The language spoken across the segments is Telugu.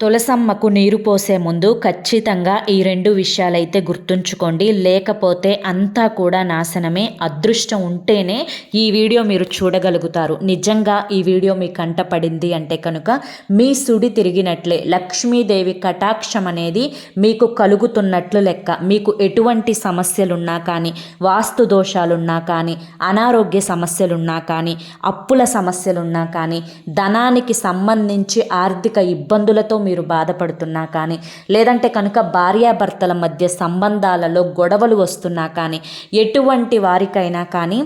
తులసమ్మకు నీరు పోసే ముందు ఖచ్చితంగా ఈ 2 విషయాలైతే గుర్తుంచుకోండి. లేకపోతే అంతా కూడా నాశనమే. అదృష్టం ఉంటేనే ఈ వీడియో మీరు చూడగలుగుతారు. నిజంగా ఈ వీడియో మీ కంట పడింది అంటే కనుక మీ సుడి తిరిగినట్లే. లక్ష్మీదేవి కటాక్షం అనేది మీకు కలుగుతున్నట్లు లెక్క. మీకు ఎటువంటి సమస్యలున్నా కానీ, వాస్తు దోషాలున్నా కానీ, అనారోగ్య సమస్యలున్నా కానీ, అప్పుల సమస్యలున్నా కానీ, ధనానికి సంబంధించి ఆర్థిక ఇబ్బందులతో మీరు బాధపడుతున్నా కానీ, లేదంటే కనుక భార్యాభర్తల మధ్య సంబంధాలలో గొడవలు వస్తున్నా కానీ, ఎటువంటి వారికైనా కానీ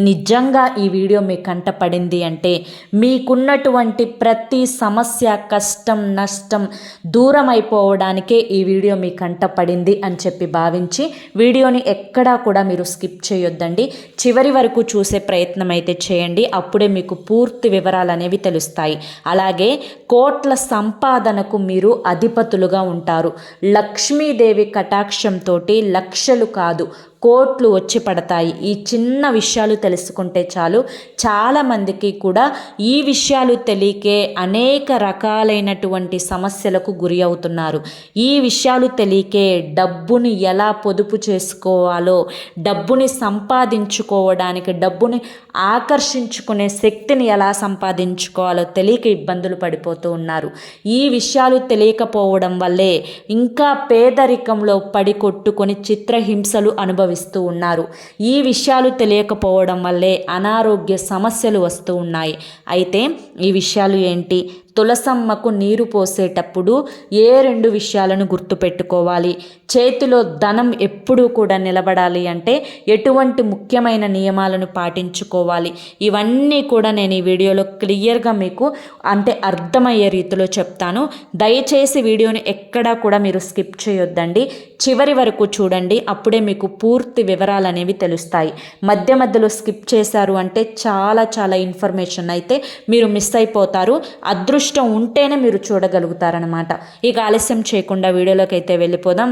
నిజంగా ఈ వీడియో మీ కంట పడింది అంటే మీకున్నటువంటి ప్రతి సమస్య, కష్టం, నష్టం దూరం అయిపోవడానికే ఈ వీడియో మీ కంట పడింది అని చెప్పి భావించి వీడియోని ఎక్కడా కూడా మీరు స్కిప్ చేయొద్దండి. చివరి వరకు చూసే ప్రయత్నం అయితే చేయండి. అప్పుడే మీకు పూర్తి వివరాలు అనేవి తెలుస్తాయి. అలాగే కోట్ల సంపాదనకు మీరు అధిపతులుగా ఉంటారు. లక్ష్మీదేవి కటాక్షంతో లక్షలు కాదు కోట్లు వచ్చి పడతాయి. ఈ చిన్న విషయాలు తెలుసుకుంటే చాలు. చాలామందికి కూడా ఈ విషయాలు తెలియకే అనేక రకాలైనటువంటి సమస్యలకు గురి అవుతున్నారు. ఈ విషయాలు తెలియకే డబ్బుని ఎలా పొదుపు చేసుకోవాలో, డబ్బుని సంపాదించుకోవడానికి, డబ్బుని ఆకర్షించుకునే శక్తిని ఎలా సంపాదించుకోవాలో తెలియక ఇబ్బందులు పడిపోతూ ఉన్నారు. ఈ విషయాలు తెలియకపోవడం వల్లే ఇంకా పేదరికంలో పడి కొట్టుకొని చిత్రహింసలు అనుభవిస్తున్నారు. ఈ విషయాలు తెలియకపోవడం వల్లే అనారోగ్య సమస్యలు వస్తూ ఉన్నాయి. అయితే ఈ విషయాలు ఏంటి? తులసమ్మకు నీరు పోసేటప్పుడు ఏ 2 విషయాలను గుర్తుపెట్టుకోవాలి? చేతిలో ధనం ఎప్పుడూ కూడా నిలబడాలి అంటే ఎటువంటి ముఖ్యమైన నియమాలను పాటించుకోవాలి? ఇవన్నీ కూడా నేను ఈ వీడియోలో క్లియర్గా మీకు అర్థమయ్యే రీతిలో చెప్తాను. దయచేసి వీడియోని ఎక్కడా కూడా మీరు స్కిప్ చేయొద్దండి. చివరి వరకు చూడండి. అప్పుడే మీకు పూర్తి వివరాలు అనేవి తెలుస్తాయి. మధ్య మధ్యలో స్కిప్ చేశారు అంటే చాలా ఇన్ఫర్మేషన్ అయితే మీరు మిస్ అయిపోతారు. అదృష్టం ఉంటేనే మీరు చూడగలుగుతారనమాట. ఇక ఆలస్యం చేయకుండా వీడియోలోకి అయితే వెళ్ళిపోదాం.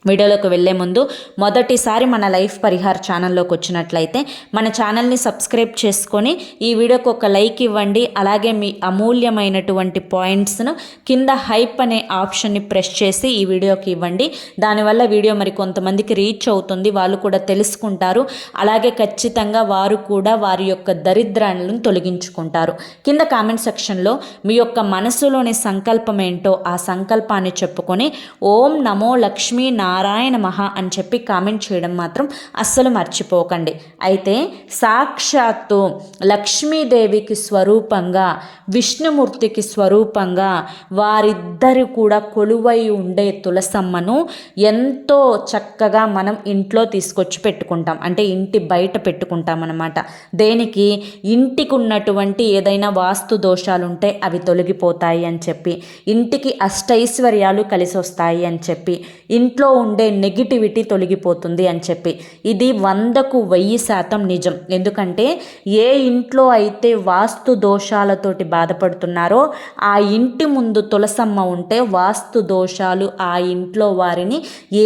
వీడియోలోకి వెళ్ళే ముందు మొదటిసారి మన లైఫ్ పరిహార్ ఛానల్లోకి వచ్చినట్లయితే మన ఛానల్ని సబ్స్క్రైబ్ చేసుకొని ఈ వీడియోకి ఒక లైక్ ఇవ్వండి. అలాగే మీ అమూల్యమైనటువంటి పాయింట్స్ను కింద హైప్ అనే ఆప్షన్ని ప్రెస్ చేసి ఈ వీడియోకి ఇవ్వండి. దానివల్ల వీడియో మరి కొంతమందికి రీచ్ అవుతుంది, వాళ్ళు కూడా తెలుసుకుంటారు. అలాగే ఖచ్చితంగా వారు కూడా వారి యొక్క దరిద్రాలను తొలగించుకుంటారు. కింద కామెంట్ సెక్షన్లో మీ యొక్క మనసులోని సంకల్పం ఏంటో ఆ సంకల్పాన్ని చెప్పుకొని ఓం నమో లక్ష్మీ నారాయణ మహా అని చెప్పి కామెంట్ చేయడం మాత్రం అస్సలు మర్చిపోకండి. అయితే సాక్షాత్తు లక్ష్మీదేవికి స్వరూపంగా, విష్ణుమూర్తికి స్వరూపంగా వారిద్దరు కూడా కొలువై ఉండే తులసమ్మను ఎంతో చక్కగా మనం ఇంట్లో తీసుకొచ్చి పెట్టుకుంటాం. అంటే ఇంటి బయట పెట్టుకుంటాం అన్నమాట. దేనికి? ఇంటికి ఉన్నటువంటి ఏదైనా వాస్తు దోషాలు ఉంటే అవి తొలగిపోతాయి అని చెప్పి, ఇంటికి అష్టైశ్వర్యాలు కలిసి వస్తాయి అని చెప్పి, ఇంట్లో ఉండే నెగిటివిటీ తొలగిపోతుంది అని చెప్పి. ఇది 100కు 1000% నిజం. ఎందుకంటే ఏ ఇంట్లో అయితే వాస్తు దోషాలతోటి బాధపడుతున్నారో ఆ ఇంటి ముందు తులసమ్మ ఉంటే వాస్తు దోషాలు ఆ ఇంట్లో వారిని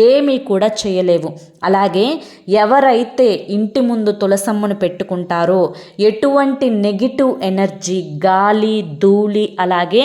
ఏమీ కూడా చేయలేవు. అలాగే ఎవరైతే ఇంటి ముందు తులసమ్మను పెట్టుకుంటారో ఎటువంటి నెగిటివ్ ఎనర్జీ, గాలి, ధూళి, అలాగే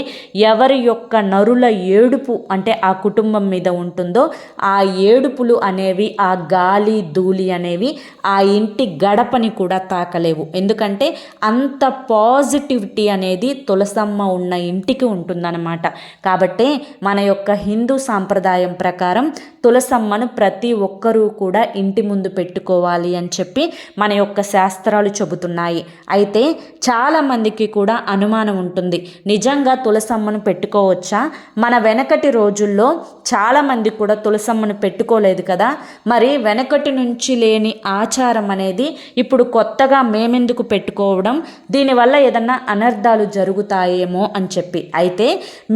ఎవరి యొక్క నరుల ఏడుపు అంటే ఆ కుటుంబం మీద ఉంటుందో ఆ ఏడుపులు అనేవి, ఆ గాలి, ధూళి అనేవి ఆ ఇంటి గడపని కూడా తాకలేవు. ఎందుకంటే అంత పాజిటివిటీ అనేది తులసమ్మ ఉన్న ఇంటికి ఉంటుందన్నమాట. కాబట్టి మన యొక్క హిందూ సాంప్రదాయం ప్రకారం తులసమ్మను ప్రతి ఒక్కరూ కూడా ఇంటి ముందు పెట్టుకోవాలి అని చెప్పి మన యొక్క శాస్త్రాలు చెబుతున్నాయి. అయితే చాలామందికి కూడా అనుమానం ఉంటుంది, నిజంగా తులసమ్మను పెట్టుకోవచ్చా? మన వెనకటి రోజుల్లో చాలామంది కూడా తులసమ్మను పెట్టుకోలేదు కదా, మరి వెనకటి నుంచి లేని ఆచారం అనేది ఇప్పుడు కొత్తగా మేమెందుకు పెట్టుకోవడం, దీనివల్ల ఏదన్నా అనర్థాలు జరుగుతాయేమో అని చెప్పి. అయితే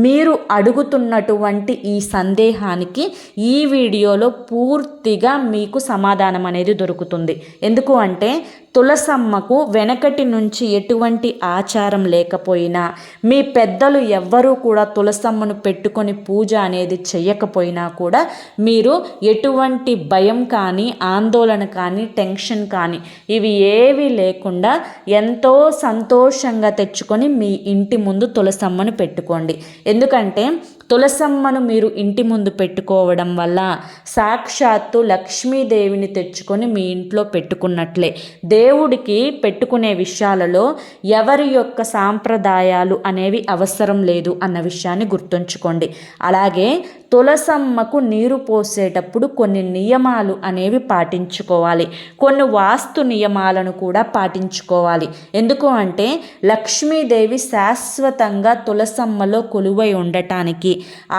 మీరు అడుగుతున్నటువంటి ఈ సందేహానికి ఈ వీడియోలో పూర్తిగా మీకు సమాధానం అనేది దొరుకుతుంది. ఎందుకు అంటే తులసమ్మకు వెనకటి నుంచి ఎటువంటి ఆచారం లేకపోయినా, మీ పెద్దలు ఎవ్వరూ కూడా తులసమ్మను పెట్టుకొని పూజ అనేది చేయకపోయినా కూడా మీరు ఎటువంటి భయం కానీ, ఆందోళన కానీ, టెన్షన్ కానీ ఇవి ఏవి లేకుండా ఎంతో సంతోషంగా తెచ్చుకొని మీ ఇంటి ముందు తులసమ్మను పెట్టుకోండి. ఎందుకంటే తులసమ్మను మీరు ఇంటి ముందు పెట్టుకోవడం వల్ల సాక్షాత్తు లక్ష్మీదేవిని తెచ్చుకొని మీ ఇంట్లో పెట్టుకున్నట్లే. దేవుడికి పెట్టుకునే విషయాలలో ఎవరి యొక్క సాంప్రదాయాలు అనేవి అవసరం లేదు అన్న విషయాన్ని గుర్తుంచుకోండి. అలాగే తులసమ్మకు నీరు పోసేటప్పుడు కొన్ని నియమాలు అనేవి పాటించుకోవాలి. కొన్ని వాస్తు నియమాలను కూడా పాటించుకోవాలి. ఎందుకు అంటే లక్ష్మీదేవి శాశ్వతంగా తులసమ్మలో కొలువై ఉండటానికి,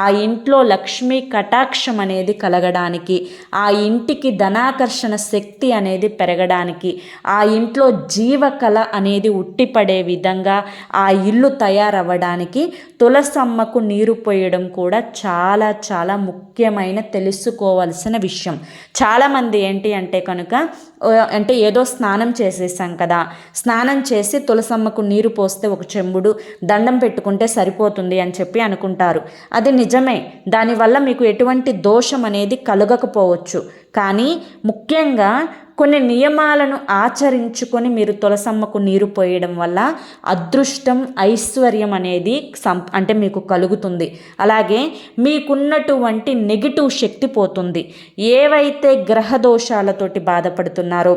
ఆ ఇంట్లో లక్ష్మీ కటాక్షం అనేది కలగడానికి, ఆ ఇంటికి ధనాకర్షణ శక్తి అనేది పెరగడానికి, ఆ ఇంట్లో జీవకళ అనేది ఉట్టిపడే విధంగా ఆ ఇల్లు తయారవ్వడానికి తులసమ్మకు నీరు పోయడం కూడా చాలా చాలా ముఖ్యమైన తెలుసుకోవాల్సిన విషయం. చాలామంది ఏంటి అంటే కనుక ఏదో స్నానం చేసేసాం కదా, స్నానం చేసి తులసమ్మకు నీరు పోస్తే ఒక చెంబుడు దండం పెట్టుకుంటే సరిపోతుంది అని చెప్పి అనుకుంటారు. అది నిజమే, దానివల్ల మీకు ఎటువంటి దోషం అనేది కలగకపోవచ్చు. కానీ ముఖ్యంగా కొన్ని నియమాలను ఆచరించుకొని మీరు తులసమ్మకు నీరు పోయడం వల్ల అదృష్టం, ఐశ్వర్యం అనేది అంటే మీకు కలుగుతుంది. అలాగే మీకున్నటువంటి నెగిటివ్ శక్తి పోతుంది. ఏవైతే గ్రహ దోషాలతోటి బాధపడుతున్నారో,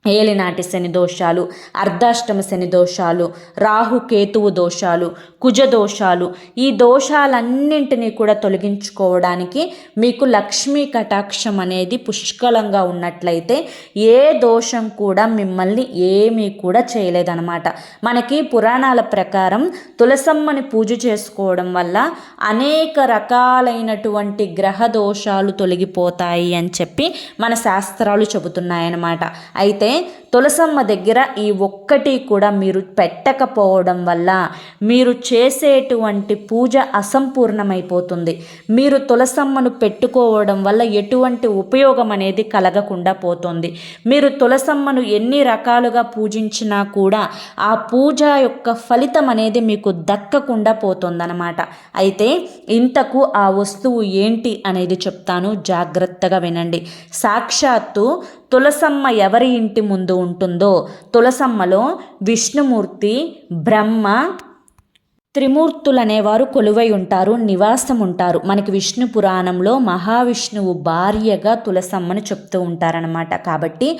ఏలినాటి శని దోషాలు, అర్ధాష్టమ శని దోషాలు, రాహుకేతువు దోషాలు, కుజ దోషాలు, ఈ దోషాలన్నింటినీ కూడా తొలగించుకోవడానికి మీకు లక్ష్మీ కటాక్షం అనేది పుష్కలంగా ఉన్నట్లయితే ఏ దోషం కూడా మిమ్మల్ని ఏమీ కూడా చేయలేదన్నమాట. మనకి పురాణాల ప్రకారం తులసమ్మని పూజ చేసుకోవడం వల్ల అనేక రకాలైనటువంటి గ్రహ దోషాలు తొలగిపోతాయి అని చెప్పి మన శాస్త్రాలు చెబుతున్నాయన్నమాట. అయితే తులసమ్మ దగ్గర ఈ ఒక్కటి కూడా మీరు పెట్టకపోవడం వల్ల మీరు చేసేటువంటి పూజ అసంపూర్ణమైపోతుంది. మీరు తులసమ్మను పెట్టుకోవడం వల్ల ఎటువంటి ఉపయోగం అనేది కలగకుండా పోతుంది. మీరు తులసమ్మను ఎన్ని రకాలుగా పూజించినా కూడా ఆ పూజ యొక్క ఫలితం అనేది మీకు దక్కకుండా పోతుందన్నమాట. అయితే ఇంతకు ఆ వస్తువు ఏంటి అనేది చెప్తాను, జాగ్రత్తగా వినండి. సాక్షాత్తు తులసమ్మ ఎవరి ఇంటి ముందు ఉంటుందో, తులసమ్మలో విష్ణుమూర్తి, బ్రహ్మ, త్రిమూర్తులు అనేవారు కొలువై ఉంటారు, నివాసం ఉంటారు. మనకి విష్ణు పురాణంలో మహావిష్ణువు భార్యగా తులసమ్మని చెప్తూ ఉంటారనమాట. కాబట్టి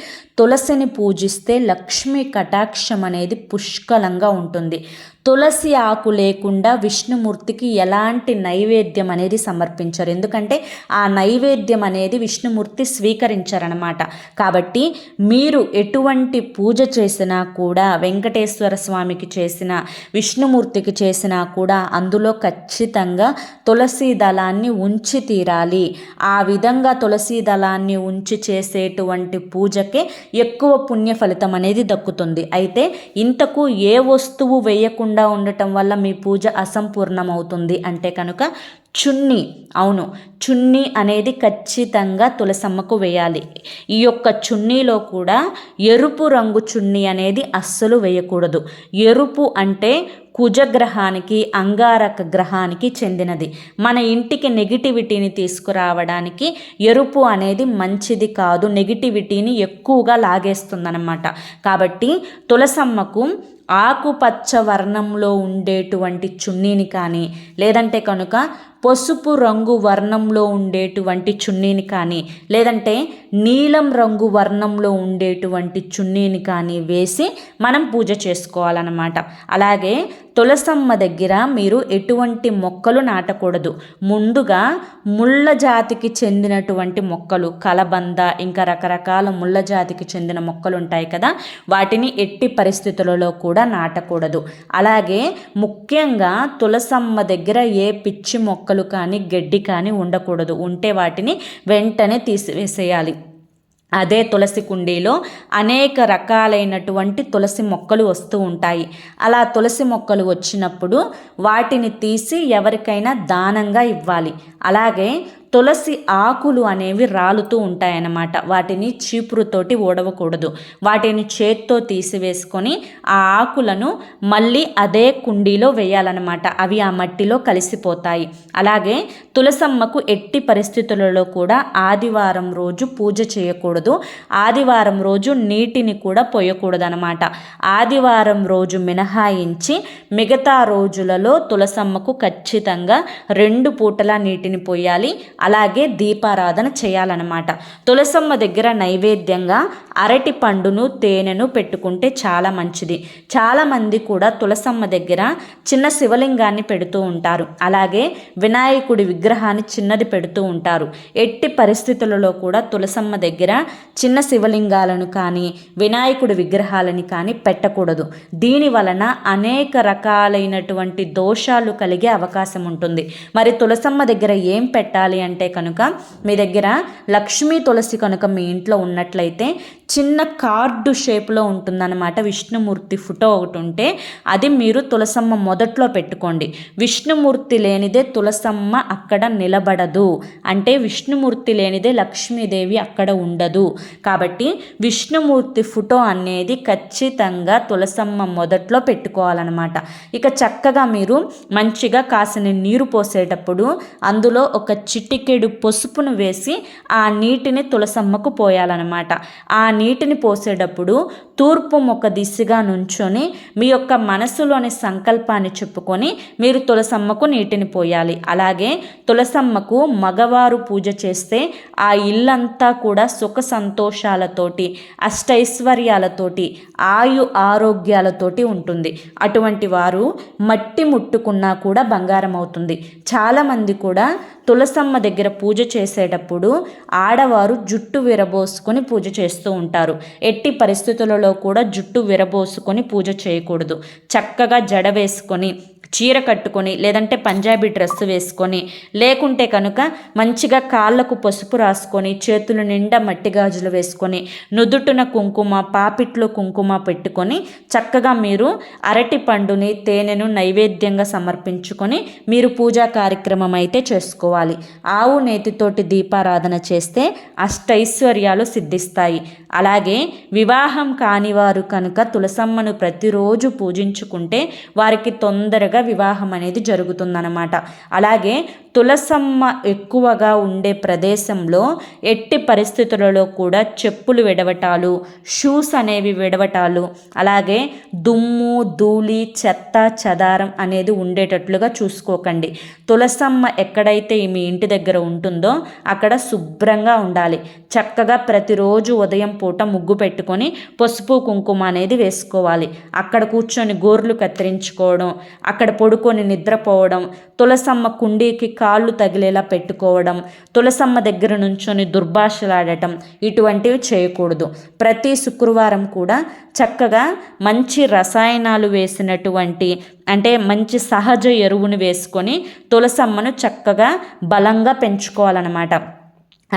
తులసిని పూజిస్తే లక్ష్మీ కటాక్షం అనేది పుష్కలంగా ఉంటుంది. తులసి ఆకు లేకుండా విష్ణుమూర్తికి ఎలాంటి నైవేద్యం అనేది సమర్పించరు. ఎందుకంటే ఆ నైవేద్యం అనేది విష్ణుమూర్తి స్వీకరించారనమాట. కాబట్టి మీరు ఎటువంటి పూజ చేసినా కూడా, వెంకటేశ్వర స్వామికి చేసిన, విష్ణుమూర్తికి చేసినా కూడా అందులో ఖచ్చితంగా తులసి దళాన్ని ఉంచి తీరాలి. ఆ విధంగా తులసి దళాన్ని ఉంచి చేసేటువంటి పూజకే ఎక్కువ పుణ్య ఫలితం అనేది దక్కుతుంది. అయితే ఇంతకు ఏ వస్తువు వేయకుండా ఉండటం వల్ల మీ పూజ అసంపూర్ణమవుతుంది అంటే కనుక చున్నీ. అవును, చున్నీ అనేది ఖచ్చితంగా తులసమ్మకు వేయాలి. ఈ యొక్క చున్నీలో కూడా ఎరుపు రంగు చున్నీ అనేది అస్సలు వేయకూడదు. ఎరుపు అంటే కుజగ్రహానికి, అంగారక గ్రహానికి చెందినది. మన ఇంటికి నెగిటివిటీని తీసుకురావడానికి ఎరుపు అనేది మంచిది కాదు, నెగిటివిటీని ఎక్కువగా లాగేస్తుందన్నమాట. కాబట్టి తులసమ్మకు ఆకుపచ్చ వర్ణంలో ఉండేటువంటి చున్నీని కానీ, లేదంటే కనుక పసుపు రంగు వర్ణంలో ఉండేటువంటి చున్నీని కానీ, లేదంటే నీలం రంగు వర్ణంలో ఉండేటువంటి చున్నీని కానీ వేసి మనం పూజ చేసుకోవాలన్నమాట. అలాగే తులసమ్మ దగ్గర మీరు ఎటువంటి మొక్కలు నాటకూడదు. ముందుగా ముళ్ళ జాతికి చెందినటువంటి మొక్కలు, కలబంద, ఇంకా రకరకాల ముళ్ళ జాతికి చెందిన మొక్కలు ఉంటాయి కదా, వాటిని ఎట్టి పరిస్థితులలో కూడా నాటకూడదు. అలాగే ముఖ్యంగా తులసమ్మ దగ్గర ఏ పిచ్చి మొక్కలు కానీ, గడ్డి కానీ ఉండకూడదు. ఉంటే వాటిని వెంటనే తీసివేసేయాలి. అదే తులసి కుండీలో అనేక రకాలైనటువంటి తులసి మొక్కలు వస్తూ ఉంటాయి. అలా తులసి మొక్కలు వచ్చినప్పుడు వాటిని తీసి ఎవరికైనా దానంగా ఇవ్వాలి. అలాగే తులసి ఆకులు అనేవి రాలుతూ ఉంటాయన్నమాట. వాటిని చీపురుతోటి ఊడవకూడదు. వాటిని చేత్తో తీసివేసుకొని ఆ ఆకులను మళ్ళీ అదే కుండీలో వేయాలన్నమాట. అవి ఆ మట్టిలో కలిసిపోతాయి. అలాగే తులసమ్మకు ఎట్టి పరిస్థితులలో కూడా ఆదివారం రోజు పూజ చేయకూడదు. ఆదివారం రోజు నీటిని కూడా పోయకూడదు అనమాట. ఆదివారం రోజు మినహాయించి మిగతా రోజులలో తులసమ్మకు ఖచ్చితంగా 2 పూటల నీటిని పోయాలి. అలాగే దీపారాధన చేయాలన్నమాట. తులసమ్మ దగ్గర నైవేద్యంగా అరటి పండును తేనెను పెట్టుకుంటే చాలా మంచిది. చాలామంది కూడా తులసమ్మ దగ్గర చిన్న శివలింగాన్ని పెడుతూ ఉంటారు. అలాగే వినాయకుడి విగ్రహాన్ని చిన్నది పెడుతూ ఉంటారు. ఎట్టి పరిస్థితులలో కూడా తులసమ్మ దగ్గర చిన్న శివలింగాలను కానీ వినాయకుడి విగ్రహాలని కానీ పెట్టకూడదు. దీని వలన అనేక రకాలైనటువంటి దోషాలు కలిగే అవకాశం ఉంటుంది. మరి తులసమ్మ దగ్గర ఏం పెట్టాలి అంటే కనుక, మీ దగ్గర లక్ష్మీ తులసి కనుక మీ ఇంట్లో ఉన్నట్లయితే చిన్న కార్డు షేప్లో ఉంటుందన్నమాట. విష్ణుమూర్తి ఫోటో ఒకటి ఉంటే అది మీరు తులసమ్మ మొదట్లో పెట్టుకోండి. విష్ణుమూర్తి లేనిదే తులసమ్మ అక్కడ నిలబడదు. అంటే విష్ణుమూర్తి లేనిదే లక్ష్మీదేవి అక్కడ ఉండదు. కాబట్టి విష్ణుమూర్తి ఫోటో అనేది ఖచ్చితంగా తులసమ్మ మొదట్లో పెట్టుకోవాలన్నమాట. ఇక చక్కగా మీరు మంచిగా కాసిన నీరు పోసేటప్పుడు అందులో ఒక చిటికెడు పసుపును వేసి ఆ నీటిని తులసమ్మకు పోయాలన్నమాట. ఆ నీటిని పోసేటప్పుడు తూర్పు ముఖ దిశగా నుంచొని మీ యొక్క మనసులోని సంకల్పాన్ని చెప్పుకొని మీరు తులసమ్మకు నీటిని పోయాలి. అలాగే తులసమ్మకు మగవారు పూజ చేస్తే ఆ ఇల్లంతా కూడా సుఖ సంతోషాలతోటి అష్టైశ్వర్యాలతోటి ఆయు ఆరోగ్యాలతోటి ఉంటుంది. అటువంటి వారు మట్టి ముట్టుకున్నా కూడా బంగారం అవుతుంది. చాలామంది కూడా తులసమ్మ దగ్గర పూజ చేసేటప్పుడు ఆడవారు జుట్టు విరబోసుకొని పూజ చేస్తూ ఉంటారు. ఎట్టి పరిస్థితులలో కూడా జుట్టు విరబోసుకొని పూజ చేయకూడదు. చక్కగా జడ వేసుకొని చీర కట్టుకొని లేదంటే పంజాబీ డ్రెస్ వేసుకొని లేకుంటే కనుక మంచిగా కాళ్ళకు పసుపు రాసుకొని చేతుల నిండా మట్టి గాజులు వేసుకొని నుదుటున కుంకుమ పాపిట్లో కుంకుమ పెట్టుకొని చక్కగా మీరు అరటి పండుని తేనెను నైవేద్యంగా సమర్పించుకొని మీరు పూజా కార్యక్రమం అయితే చేసుకోవాలి. ఆవు నేతితోటి దీపారాధన చేస్తే అష్టైశ్వర్యాలు సిద్ధిస్తాయి. అలాగే వివాహం కాని వారు కనుక తులసమ్మను ప్రతిరోజు పూజించుకుంటే వారికి తొందరగా వివాహం అనేది జరుగుతుందన్నమాట. అలాగే తులసమ్మ ఎక్కువగా ఉండే ప్రదేశంలో ఎట్టి పరిస్థితులలో కూడా చెప్పులు విడవటాలు, షూస్ అనేవి విడవటాలు, అలాగే దుమ్ము ధూళి చెత్త చెదారం అనేది ఉండేటట్లుగా చూసుకోకండి. తులసమ్మ ఎక్కడైతే మీ ఇంటి దగ్గర ఉంటుందో అక్కడ శుభ్రంగా ఉండాలి. చక్కగా ప్రతిరోజు ఉదయం పూట ముగ్గు పెట్టుకొని పసుపు కుంకుమ అనేది వేసుకోవాలి. అక్కడ కూర్చొని గోర్లు కత్తిరించుకోవడం, అక్కడ పడుకొని నిద్రపోవడం, తులసమ్మ కుండీకి కాళ్ళు తగిలేలా పెట్టుకోవడం, తులసమ్మ దగ్గర నుంచొని దుర్భాషలాడటం ఇటువంటివి చేయకూడదు. ప్రతి శుక్రవారం కూడా చక్కగా మంచి రసాయనాలు వేసినటువంటి అంటే మంచి సహజ ఎరువును వేసుకొని తులసమ్మను చక్కగా బలంగా పెంచుకోవాలన్నమాట.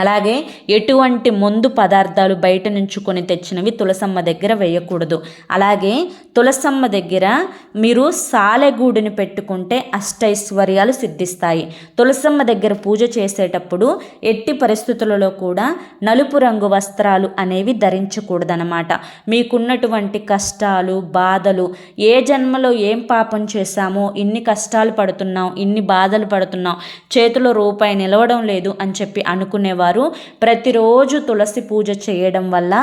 అలాగే ఎటువంటి మందు పదార్థాలు బయట నుంచి కొని తెచ్చినవి తులసమ్మ దగ్గర వేయకూడదు. అలాగే తులసమ్మ దగ్గర మీరు సాలెగూడుని పెట్టుకుంటే అష్టైశ్వర్యాలు సిద్ధిస్తాయి. తులసమ్మ దగ్గర పూజ చేసేటప్పుడు ఎట్టి పరిస్థితులలో కూడా నలుపు రంగు వస్త్రాలు అనేవి ధరించకూడదనమాట. మీకున్నటువంటి కష్టాలు బాధలు, ఏ జన్మలో ఏం పాపం చేశామో ఇన్ని కష్టాలు పడుతున్నాం, ఇన్ని బాధలు పడుతున్నాం, చేతిలో రూపాయి నిలవడం లేదు అని చెప్పి అనుకునేవారు ప్రతిరోజు తులసి పూజ చేయడం వల్ల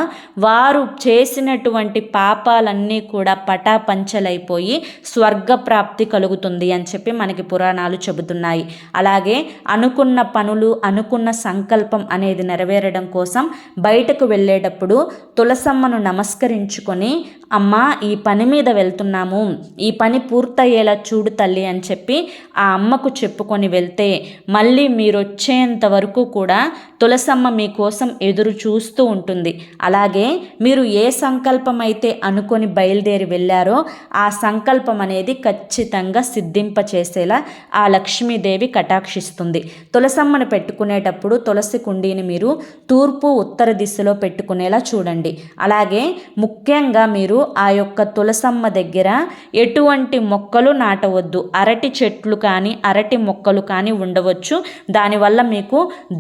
వారు చేసినటువంటి పాపాలన్నీ కూడా పటాపంచలైపోయి స్వర్గప్రాప్తి కలుగుతుంది అని చెప్పి మనకి పురాణాలు చెబుతున్నాయి. అలాగే అనుకున్న పనులు అనుకున్న సంకల్పం అనేది నెరవేరడం కోసం బయటకు వెళ్ళేటప్పుడు తులసమ్మను నమస్కరించుకొని, అమ్మా ఈ పని మీద వెళ్తున్నాము, ఈ పని పూర్తయ్యేలా చూడు తల్లి అని చెప్పి ఆ అమ్మకు చెప్పుకొని వెళ్తే మళ్ళీ మీరు వచ్చేంత వరకు కూడా తులసమ్మ మీకోసం ఎదురు చూస్తూ ఉంటుంది. అలాగే మీరు ఏ సంకల్పం అయితే అనుకొని బయలుదేరి వెళ్ళారో ఆ సంకల్పం అనేది ఖచ్చితంగా సిద్ధింపచేసేలా ఆ లక్ష్మీదేవి కటాక్షిస్తుంది. తులసమ్మను పెట్టుకునేటప్పుడు తులసి కుండీని మీరు తూర్పు ఉత్తర దిశలో పెట్టుకునేలా చూడండి. అలాగే ముఖ్యంగా మీరు ఆ యొక్క తులసమ్మ దగ్గర ఎటువంటి మొక్కలు నాటవద్దు. అరటి చెట్లు కానీ అరటి మొక్కలు కానీ ఉండవచ్చు. దానివల్ల మీకు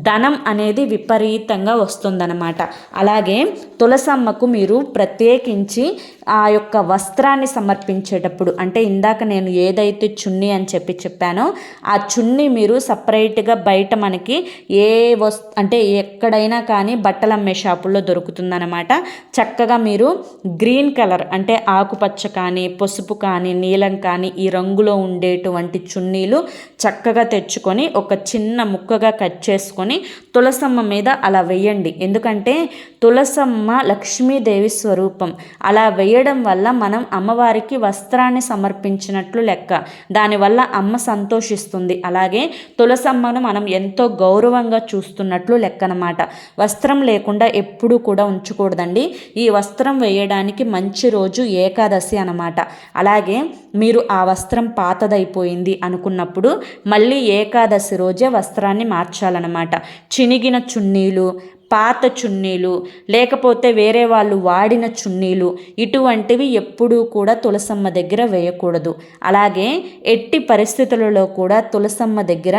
ధనం అనేది విపరీతంగా వస్తుందన్నమాట. అలాగే తులసమ్మకు మీరు ప్రత్యేకించి ఆ యొక్క వస్త్రాన్ని సమర్పించేటప్పుడు, అంటే ఇందాక నేను ఏదైతే చున్నీ అని చెప్పానో ఆ చున్నీ మీరు సపరేట్గా బయట మనకి అంటే ఎక్కడైనా కానీ బట్టలు అమ్మే షాపుల్లో దొరుకుతుందన్నమాట. చక్కగా మీరు గ్రీన్ కలర్ అంటే ఆకుపచ్చ కానీ పసుపు కానీ నీలం కానీ ఈ రంగులో ఉండేటువంటి చున్నీలు చక్కగా తెచ్చుకొని ఒక చిన్న ముక్కగా కట్ చేసుకొని తులసమ్మ మీద అలా వేయండి. ఎందుకంటే తులసమ్మ లక్ష్మీదేవి స్వరూపం. అలా వేయడం వల్ల మనం అమ్మవారికి వస్త్రాన్ని సమర్పించినట్లు లెక్క. దానివల్ల అమ్మ సంతోషిస్తుంది. అలాగే తులసమ్మను మనం ఎంతో గౌరవంగా చూస్తున్నట్లు లెక్క అన్నమాట. వస్త్రం లేకుండా ఎప్పుడూ కూడా ఉంచకూడదండి. ఈ వస్త్రం వేయడానికి మంచి రోజు ఏకాదశి అన్నమాట. అలాగే మీరు ఆ వస్త్రం పాతదైపోయింది అనుకున్నప్పుడు మళ్ళీ ఏకాదశి రోజే వస్త్రాన్ని మార్చాలన్నమాట. చినిగిన చున్నీలు, పాత చున్నీలు, లేకపోతే వేరే వాళ్ళు వాడిన చున్నీలు ఇటువంటివి ఎప్పుడూ కూడా తులసమ్మ దగ్గర వేయకూడదు. అలాగే ఎట్టి పరిస్థితులలో కూడా తులసమ్మ దగ్గర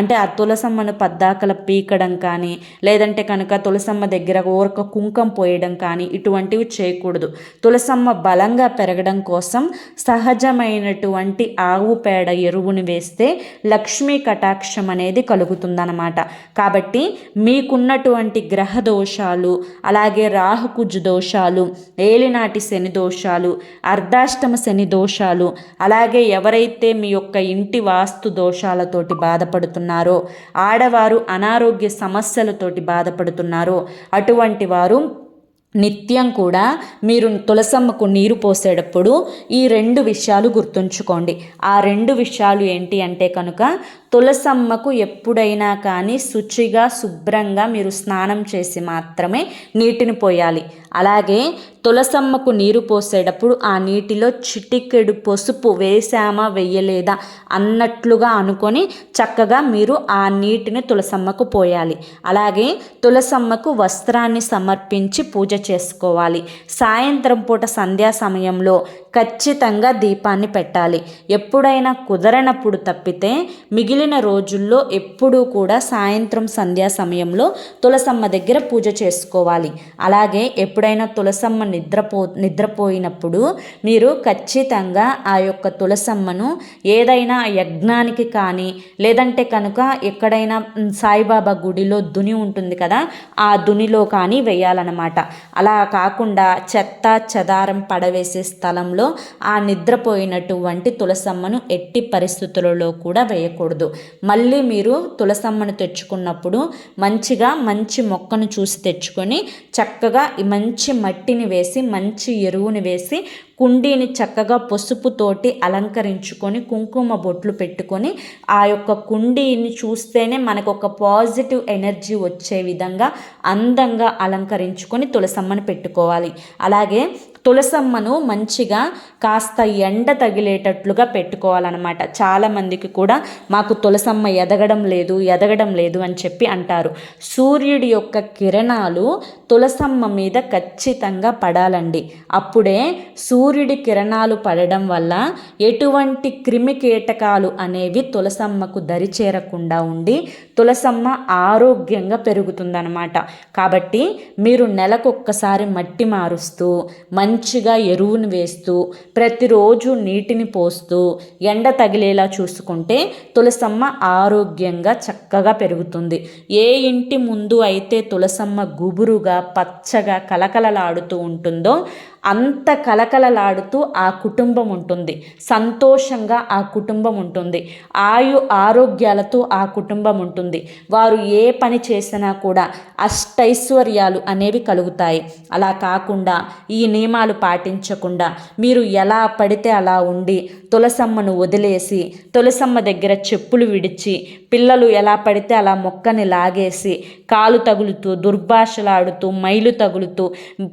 అంటే ఆ తులసమ్మను పద్దాకల పీకడం కానీ, లేదంటే కనుక తులసమ్మ దగ్గర ఊరక కుంకం పోయడం కానీ ఇటువంటివి చేయకూడదు. తులసమ్మ బలంగా పెరగడం కోసం సహజమైనటువంటి ఆవు పేడ ఎరువుని వేస్తే లక్ష్మీ కటాక్షం అనేది కలుగుతుందన్నమాట. కాబట్టి మీకున్నటువంటి గ్రహ దోషాలు, అలాగే రాహుకుజ దోషాలు, ఏలినాటి శని దోషాలు, అర్ధాష్టమ శని దోషాలు, అలాగే ఎవరైతే మీ యొక్క ఇంటి వాస్తు దోషాలతోటి బాధపడుతున్నారో, ఆడవారు అనారోగ్య సమస్యలతోటి బాధపడుతున్నారో అటువంటి వారు నిత్యం కూడా మీరు తులసమ్మకు నీరు పోసేటప్పుడు ఈ 2 విషయాలు గుర్తుంచుకోండి. ఆ 2 విషయాలు ఏంటి అంటే కనుక తులసమ్మకు ఎప్పుడైనా కానీ శుచిగా శుభ్రంగా మీరు స్నానం చేసి మాత్రమే నీటిని పోయాలి. అలాగే తులసమ్మకు నీరు పోసేటప్పుడు ఆ నీటిలో చిటికెడు పసుపు వేసామా వెయ్యలేదా అన్నట్లుగా అనుకొని చక్కగా మీరు ఆ నీటిని తులసమ్మకు పోయాలి. అలాగే తులసమ్మకు వస్త్రాన్ని సమర్పించి పూజ చేసుకోవాలి. సాయంత్రం పూట సంధ్యా సమయంలో ఖచ్చితంగా దీపాన్ని పెట్టాలి. ఎప్పుడైనా కుదరనప్పుడు తప్పితే మిగిలిన రోజుల్లో ఎప్పుడూ కూడా సాయంత్రం సంధ్యా సమయంలో తులసమ్మ దగ్గర పూజ చేసుకోవాలి. అలాగే ఎప్పుడైనా తులసమ్మ నిద్రపోయినప్పుడు మీరు ఖచ్చితంగా ఆ యొక్క తులసమ్మను ఏదైనా యజ్ఞానికి కానీ, లేదంటే కనుక ఎక్కడైనా సాయిబాబా గుడిలో దుని ఉంటుంది కదా, ఆ దునిలో కానీ వేయాలన్నమాట. అలా కాకుండా చెత్త చెదారం పడవేసే స్థలంలో ఆ నిద్రపోయినటువంటి తులసమ్మను ఎట్టి పరిస్థితులలో కూడా వేయకూడదు. మళ్ళీ మీరు తులసమ్మను తెచ్చుకున్నప్పుడు మంచి మొక్కను చూసి తెచ్చుకొని చక్కగా మంచి మట్టిని వేసి మంచి ఎరువుని వేసి కుండీని చక్కగా పసుపుతోటి అలంకరించుకొని కుంకుమ బొట్లు పెట్టుకొని ఆ యొక్క కుండీని చూస్తేనే మనకు ఒక పాజిటివ్ ఎనర్జీ వచ్చే విధంగా అందంగా అలంకరించుకొని తులసమ్మను పెట్టుకోవాలి. అలాగే తులసమ్మను మంచిగా కాస్త ఎండ తగిలేటట్లుగా పెట్టుకోవాలన్నమాట. చాలామందికి కూడా మాకు తులసమ్మ ఎదగడం లేదు అని చెప్పి అంటారు. సూర్యుడి యొక్క కిరణాలు తులసమ్మ మీద ఖచ్చితంగా పడాలండి. అప్పుడే సూర్యుడి కిరణాలు పడడం వల్ల ఎటువంటి క్రిమి కీటకాలు అనేవి తులసమ్మకు దరిచేరకుండా ఉండి తులసమ్మ ఆరోగ్యంగా పెరుగుతుందన్నమాట. కాబట్టి మీరు నెలకొక్కసారి మట్టి మారుస్తూ మంచిగా ఎరువును వేస్తూ ప్రతిరోజు నీటిని పోస్తూ ఎండ తగిలేలా చూసుకుంటే తులసమ్మ ఆరోగ్యంగా చక్కగా పెరుగుతుంది. ఏ ఇంటి ముందు అయితే తులసమ్మ గుబురుగా పచ్చగా కలకలలాడుతూ ఉంటుందో అంత కలకలలాడుతూ ఆ కుటుంబం ఉంటుంది. సంతోషంగా ఆ కుటుంబం ఉంటుంది. ఆరోగ్యాలతో ఆ కుటుంబం ఉంటుంది. వారు ఏ పని చేసినా కూడా అష్టైశ్వర్యాలు అనేవి కలుగుతాయి. అలా కాకుండా ఈ నియమాలు పాటించకుండా మీరు ఎలా పడితే అలా ఉండి తులసమ్మను వదిలేసి తులసమ్మ దగ్గర చెప్పులు విడిచి పిల్లలు ఎలా పడితే అలా మొక్కని లాగేసి కాలు తగులుతూ దుర్భాషలాడుతూ మైలు తగులుతూ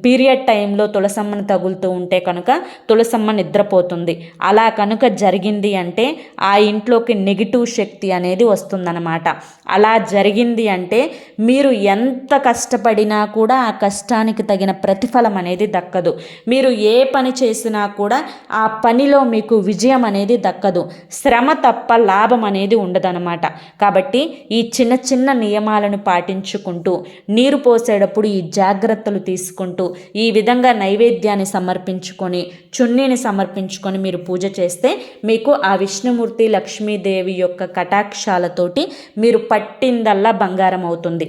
పీరియడ్ టైంలో తులసమ్మను తులసమ్మను తగులుతూ ఉంటే కనుక తులసమ్మ నిద్రపోతుంది. అలా కనుక జరిగింది అంటే ఆ ఇంట్లోకి నెగిటివ్ శక్తి అనేది వస్తుందన్నమాట. అలా జరిగింది అంటే మీరు ఎంత కష్టపడినా కూడా ఆ కష్టానికి తగిన ప్రతిఫలం అనేది దక్కదు. మీరు ఏ పని చేసినా కూడా ఆ పనిలో మీకు విజయం అనేది దక్కదు. శ్రమ తప్ప లాభం అనేది ఉండదన్నమాట. కాబట్టి ఈ చిన్న చిన్న నియమాలను పాటించుకుంటూ నీరు పోసేటప్పుడు ఈ జాగ్రత్తలు తీసుకుంటూ ఈ విధంగా నైవేద్యాన్ని సమర్పించుకొని చున్నీని సమర్పించుకొని మీరు పూజ చేస్తే మీకు ఆ విష్ణుమూర్తి లక్ష్మీదేవి యొక్క కటాక్షాలతోటి మీరు పట్టిందల్లా బంగారం అవుతుంది.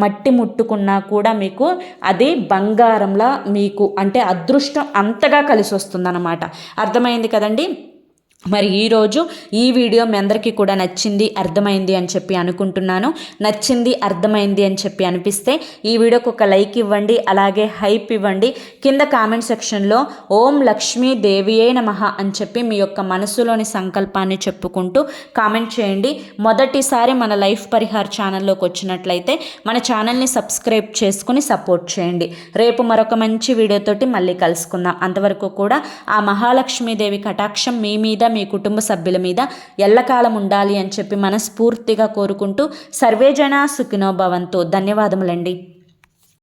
మట్టి ముట్టుకున్నా కూడా మీకు అది బంగారంలా మీకు అంటే అదృష్టం అంతగా కలిసి వస్తుందన్నమాట. అర్థమైంది కదండి. మరి ఈరోజు ఈ వీడియో మీ అందరికీ కూడా నచ్చింది, అర్థమైంది అని చెప్పి అనుకుంటున్నాను. నచ్చింది, అర్థమైంది అని చెప్పి అనిపిస్తే ఈ వీడియోకి ఒక లైక్ ఇవ్వండి, అలాగే హైప్ ఇవ్వండి. కింద కామెంట్ సెక్షన్లో ఓం లక్ష్మీ దేవియే నమః అని చెప్పి మీ యొక్క మనసులోని సంకల్పాన్ని చెప్పుకుంటూ కామెంట్ చేయండి. మొదటిసారి మన లైఫ్ పరిహార్ ఛానల్లోకి వచ్చినట్లయితే మన ఛానల్ని సబ్స్క్రైబ్ చేసుకుని సపోర్ట్ చేయండి. రేపు మరొక మంచి వీడియోతోటి మళ్ళీ కలుసుకుందాం. అంతవరకు కూడా ఆ మహాలక్ష్మీదేవి కటాక్షం మీ మీద, మీ కుటుంబ సభ్యుల మీద ఎల్లకాలం ఉండాలి అని చెప్పి మనస్ఫూర్తిగా కోరుకుంటూ సర్వేజన సుఖినో భవంతు. ధన్యవాదములండి.